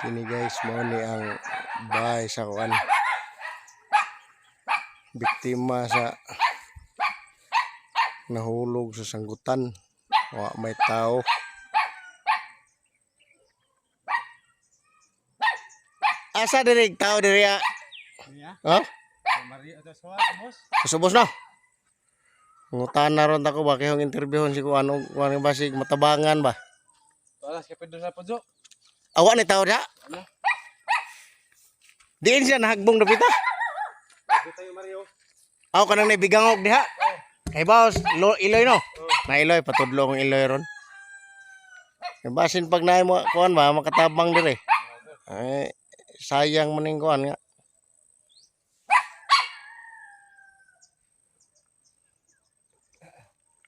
Kini guys, mo ni ang bahay sa kuan. Biktima sa nahulog sa sanggutan. Wa may tao. Asa diri tao diri ya? Ha? Subos na. Ngutan na ron ako ba kayong interviewon si kuan og kuan basig matabangan ba? Alas kay Pedro sa Podyo. Awa ni tao da? Diin siya nahagbong dapita. Tayo Mario. Ako kanang naibigangog diha. Kay boss, Iloy no. Na Iloy patudlo kong Iloy ron. Basin pag naay mo kuan ba makatabang dire. Ay sayang maning kuan nga.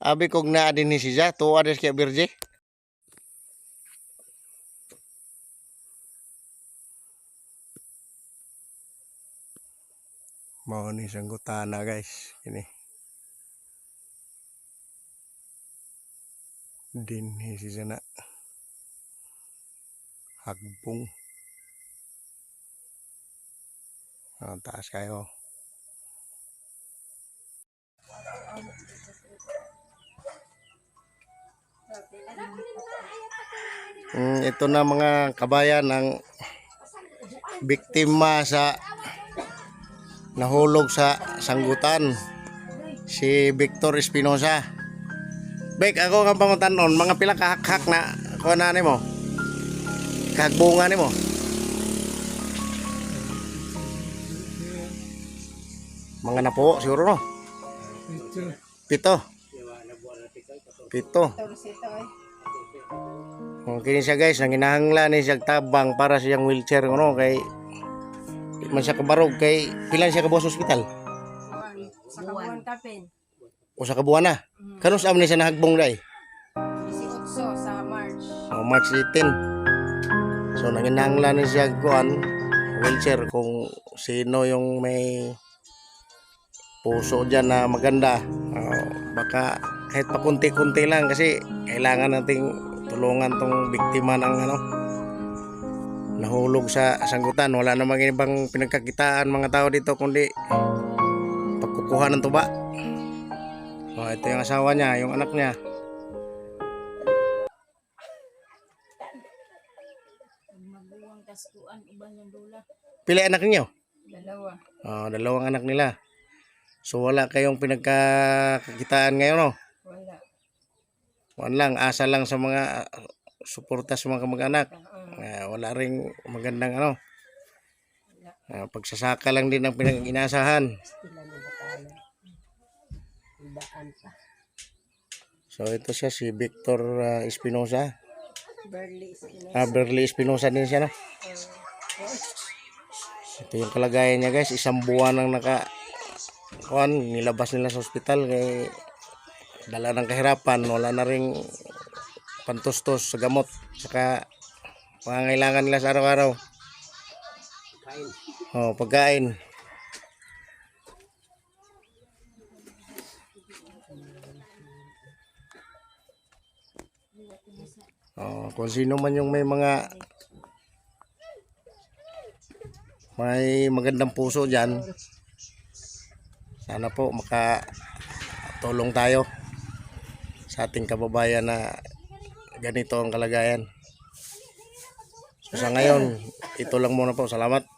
Abi kog naa din ni siya, tuwa des kay Birje. Mau ni sanggutana guys, ini. Din ni si sana. Hagbong. Taas kayo. Ito na mga kabayan ang biktima sa nahulog sa sanggutan, si Victor Espinosa. Bek, ako ang pangutanon, mga pila kahak-hak na kuha na mo? Kahagbungan mo? Mga napo, siguro no? Pito. Kini siya guys, nanginahanglan ni siya tabang para siyang wheelchair no kay di man siya kabarog kay pilan siya kabuos ospital. Sa kabuan kapin. O sa kabuan na. Kanus am ni siya nahagbong dai. 18 sa March. March 18. So nanginahanglan ni siya kuan wheelchair kung sino yung may puso dyan na maganda. Baka kahit pa kunti-kunti lang kasi kailangan nating tulungan tong biktima ng nahulog sa sanggutan. Wala namang ibang pinagkakitaan mga tao dito kundi pagkukuha ng tuba. Ito yung asawa niya, yung anak niya. Maguwang kaskuan uban yung dula. Pila anak niyo? Dalawa. Dalawang anak nila. So wala kayong pinagkakitaan ngayon no? Wala. Wala lang, asa lang sa mga suporta sa mga kamag-anak. Wala ring magandang pagsasaka lang din ang pinag-inasahan. So ito siya si Victor Espinosa. Berly Espinosa din siya no? Ito yung kalagayan niya guys, isang buwan nang nilabas nila sa ospital kay dala ng kahirapan, wala na ring pantustos sa gamot saka pangangailangan nila sa araw-araw. Pagkain. Kung sino man yung may magandang puso dyan, sana po makatulong tayo sa ating kababayan na ganito ang kalagayan. So sa ngayon, ito lang muna po. Salamat.